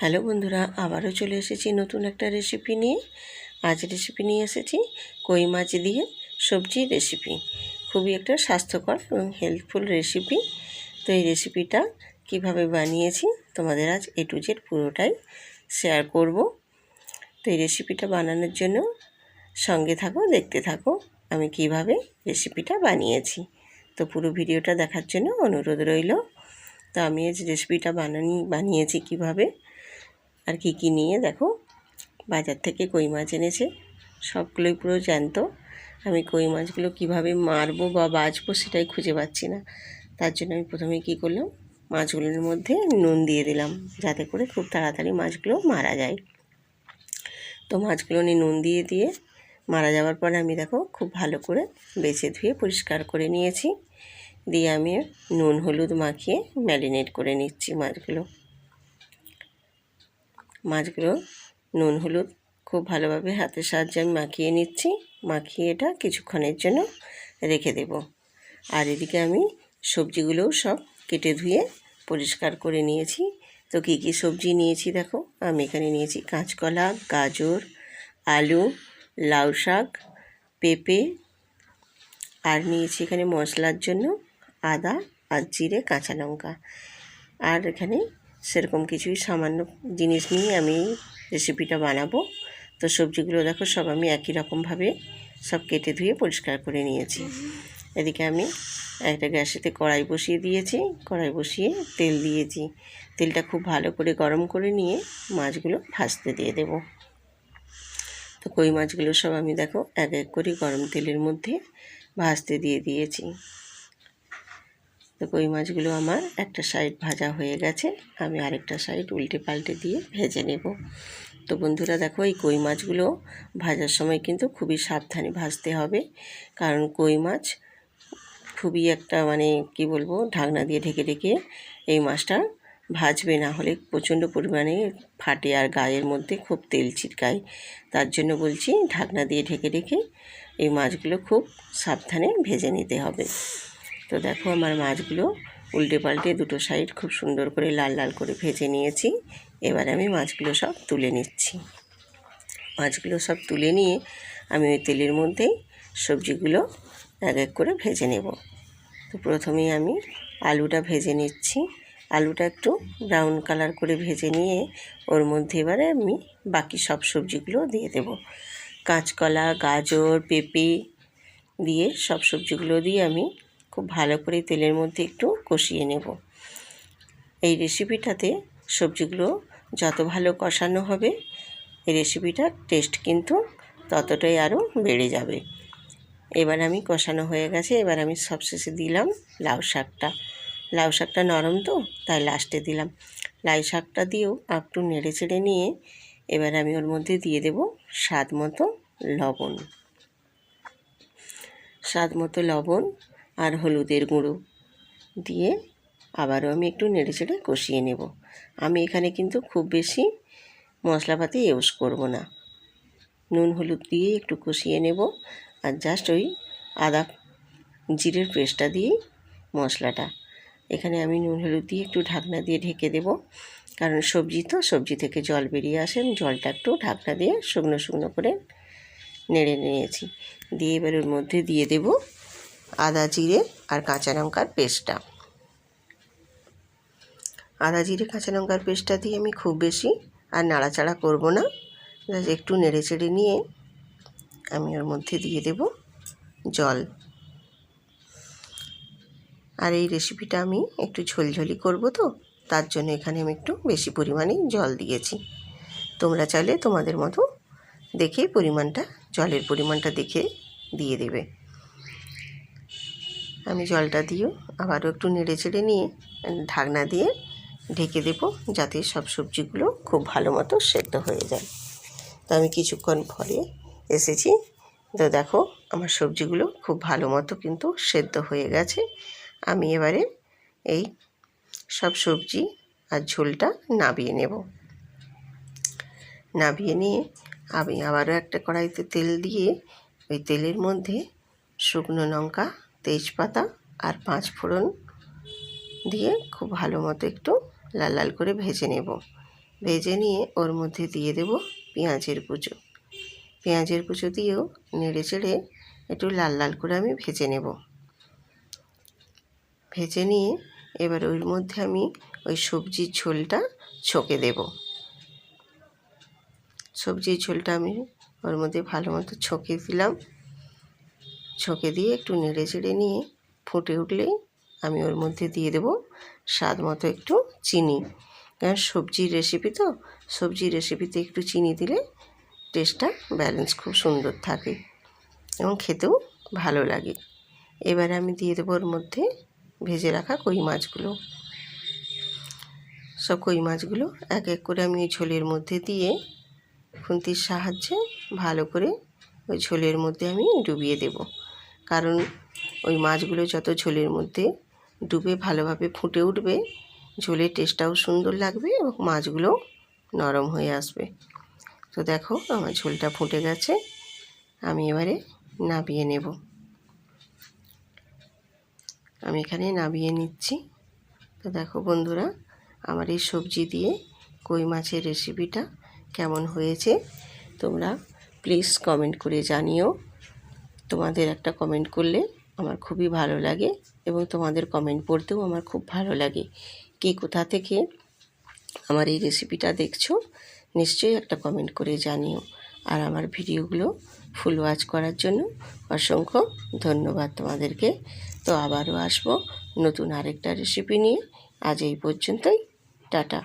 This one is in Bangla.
হ্যালো বন্ধুরা, আবারও চলে এসেছি নতুন একটা রেসিপি নিয়ে। আজ রেসিপি নিয়ে এসেছি কই মাছ দিয়ে সবজি রেসিপি। খুবই একটা স্বাস্থ্যকর এবং হেল্পফুল রেসিপি। তো এই রেসিপিটা কিভাবে বানিয়েছি তোমাদের আজ A to Z পুরোটাই শেয়ার করব। তো এই রেসিপিটা বানানোর জন্য সঙ্গে থাকো, দেখতে থাকো আমি কিভাবে রেসিপিটা বানিয়েছি। তো পুরো ভিডিওটা দেখার জন্য অনুরোধ রইল। তো আমি আজ রেসিপিটা বানিয়েছি কিভাবে আর কি নিয়ে দেখো। বাজার থেকে কই মাছ এনেছে, সবগুলোই পুরো জ্যান্ত। আমি কই মাছগুলো কিভাবে মারবো বা বাছবো সেটাই খুঁজে পাচ্ছি না। তার জন্য আমি প্রথমে কী করলাম, মাছগুলোর মধ্যে নুন দিয়ে দিলাম যাতে করে খুব তাড়াতাড়ি মাছগুলো মারা যায়। তো মাছগুলো নিয়ে নুন দিয়ে মারা যাওয়ার পরে আমি দেখো খুব ভালো করে বেছে ধুয়ে পরিষ্কার করে নিয়েছি। দিয়ে আমি নুন হলুদ মাখিয়ে ম্যারিনেট করে নিচ্ছি মাছগুলো নুন হলুদ খুব ভালোভাবে হাতের সাহায্যে আমি মাখিয়ে নিচ্ছি। মাখিয়ে এটা কিছুক্ষণের জন্য রেখে দেব। আর এদিকে আমি সবজিগুলোও সব কেটে ধুয়ে পরিষ্কার করে নিয়েছি। তো কী কী সবজি নিয়েছি দেখো, আমি এখানে নিয়েছি কাঁচকলা, গাজর, আলু, লাউ শাক, পেঁপে, আর নিয়েছি এখানে মশলার জন্য আদা আর জিরে, কাঁচা লঙ্কা। আর এখানে সেরকম কিছুই সামান্য জিনিস নিয়ে আমি রেসিপিটা বানাবো। তো সবজিগুলো দেখো সব আমি একই রকমভাবে সব কেটে ধুয়ে পরিষ্কার করে নিয়েছি। এদিকে আমি একটা গ্যাসেতে কড়াই বসিয়ে দিয়েছি। কড়াই বসিয়ে তেল দিয়েছি। তেলটা খুব ভালো করে গরম করে নিয়ে মাছগুলো ভাজতে দিয়ে দেব। তো কই মাছগুলো সব আমি দেখো এক এক করে গরম তেলের মধ্যে ভাজতে দিয়েছি। তো কই মাছগুলো আমার একটা সাইড ভাজা হয়ে গেছে, আমি আরেকটা সাইড উল্টে পাল্টে দিয়ে ভেজে নেব। তো বন্ধুরা দেখো, এই কই মাছগুলো ভাজার সময় কিন্তু খুবই সাবধানে ভাজতে হবে, কারণ কই মাছ খুবই একটা কি বলবো, ঢাকনা দিয়ে ঢেকে এই মাছটা ভাজবে, না হলে প্রচণ্ড পরিমাণে ফাটে আর গায়ের মধ্যে খুব তেল ছিটকায়। তার জন্য বলছি ঢাকনা দিয়ে ঢেকে এই মাছগুলো খুব সাবধানে ভেজে নিতে হবে। তো দেখো আমার মাছগুলো উল্টে পাল্টে দুটো সাইড খুব সুন্দর করে লাল লাল করে ভেজে নিয়েছি। এবার আমি মাছগুলো সব তুলে নিচ্ছি। মাছগুলো সব তুলে নিয়ে আমি ওই তেলের মধ্যেই সবজিগুলো এক এক করে ভেজে নেব। তো প্রথমেই আমি আলুটা ভেজে নিচ্ছি। আলুটা একটু ব্রাউন কালার করে ভেজে নিয়ে ওর মধ্যে এবারে আমি বাকি সব সবজিগুলো দিয়ে দেব। কাঁচকলা, গাজর, পেঁপে দিয়ে সব সবজিগুলো দিয়ে আমি খুব ভালো করে তেলের মধ্যে একটু কষিয়ে নেব। এই রেসিপিটাতে সবজিগুলো যত ভালো কষানো হবে এই রেসিপিটার টেস্ট কিন্তু ততটাই আরও বেড়ে যাবে। এবার আমি কষানো হয়ে গেছে, এবার আমি সবশেষে দিলাম লাউ শাকটা। লাউ শাকটা নরম তো তাই লাস্টে দিলাম। লাউ শাকটা দিয়েও একটু নেড়ে চেড়ে নিয়ে এবার আমি ওর মধ্যে দিয়ে দেব স্বাদ মতো লবণ আর হলুদের গুঁড়ো দিয়ে আবারও আমি একটু নেড়ে চেড়ে কষিয়ে নেব। আমি এখানে কিন্তু খুব বেশি মশলাপাতি ইউজ করব না, নুন হলুদ দিয়ে একটু কষিয়ে নেব আর জাস্ট ওই আদা জিরের পেস্টটা দিয়েই মশলাটা। এখানে আমি নুন হলুদ দিয়ে একটু ঢাকনা দিয়ে ঢেকে দেব, কারণ সবজি থেকে জল বেরিয়ে আসে। জলটা একটু ঢাকনা দিয়ে শুকনো করে নেড়ে নিয়েছি। দিয়ে এবার ওর মধ্যে দিয়ে দেব আদা জিরে আর কাঁচা লঙ্কার পেস্টটা। আদা জিরে কাঁচা লঙ্কার পেস্টটা দিয়ে আমি খুব বেশি আর নাড়াচাড়া করব না, একটু নেড়ে চেড়ে নিয়ে আমি ওর মধ্যে দিয়ে দেব জল। আর এই রেসিপিটা আমি একটু ঝোলঝোলি করব, তো তার জন্য এখানে আমি একটু বেশি পরিমাণেই জল দিয়েছি। তোমরা চাইলে তোমাদের মতো দেখে জলের পরিমাণটা দেখে দিয়ে দেবে। আমি জলটা দিয়েও আবারও একটু নেড়ে চেড়ে নিয়ে ঢাকনা দিয়ে ঢেকে দেব, যাতে সব সবজিগুলো খুব ভালো মতো সেদ্ধ হয়ে যায়। তো আমি কিছুক্ষণ পরে এসেছি। তো দেখো আমার সবজিগুলো খুব ভালো মতো কিন্তু সেদ্ধ হয়ে গেছে। আমি এবারে এই সব সবজি আর ঝোলটা নামিয়ে নেব। নামিয়ে নিয়ে আমি আবারও একটা কড়াইতে তেল দিয়ে ওই তেলের মধ্যে শুকনো লঙ্কা, তেজপাতা আর 5 ফোড়ন দিয়ে খুব ভালো মতো একটু লাল লাল করে ভেজে নেব। ভেজে নিয়ে ওর মধ্যে দিয়ে দেব পেঁয়াজের কুচো। পেঁয়াজের কুচো দিয়েও নেড়ে চেড়ে একটু লাল লাল করে আমি ভেজে নেব। ভেজে নিয়ে এবার ওর মধ্যে আমি ওই সবজির ঝোলটা ছকে দেব। সবজির ঝোলটা আমি ওর মধ্যে ভালো মতো ছকে দিলাম। ছকে দিয়ে একটু নেড়ে চেড়ে নিয়ে ফুটে উঠলেই আমি ওর মধ্যে দিয়ে দেব স্বাদ মতো একটু চিনি। কারণ সবজির রেসিপি তো, সবজির রেসিপিতে একটু চিনি দিলে টেস্টটা ব্যালেন্স খুব সুন্দর থাকে এবং খেতেও ভালো লাগে। এবারে আমি দিয়ে দেবো ওর মধ্যে ভেজে রাখা কই মাছগুলো। সব কই মাছগুলো এক এক করে আমি ওই ঝোলের মধ্যে দিয়ে খুন্তির সাহায্যে ভালো করে ওই ঝোলের মধ্যে আমি ডুবিয়ে দেব। কারণ ওই মাছগুলো যত ঝোলের মধ্যে ডুবে ভালোভাবে ফুটে উঠবে, ঝোলের টেস্টটাও সুন্দর লাগবে এবং মাছগুলো নরম হয়ে আসবে। তো দেখো আমার ঝোলটা ফুটে গেছে, আমি এবারে নামিয়ে নেব। আমি এখানে নামিয়ে নিচ্ছি। তো দেখো বন্ধুরা, আমার এই সবজি দিয়ে কই মাছের রেসিপিটা কেমন হয়েছে তোমরা প্লিজ কমেন্ট করে জানিও। তোমাদের একটা কমেন্ট করলে আমার খুবই ভালো লাগে এবং তোমাদের কমেন্ট পড়তেও আমার খুব ভালো লাগে। কে কোথা থেকে আমার এই রেসিপিটা দেখছো নিশ্চয়ই একটা কমেন্ট করে জানিও। আর আমার ভিডিওগুলো ফুল ওয়াচ করার জন্য অসংখ্য ধন্যবাদ তোমাদেরকে। তো আবারও আসবো নতুন আরেকটা রেসিপি নিয়ে। আজ এই পর্যন্তই, টাটা।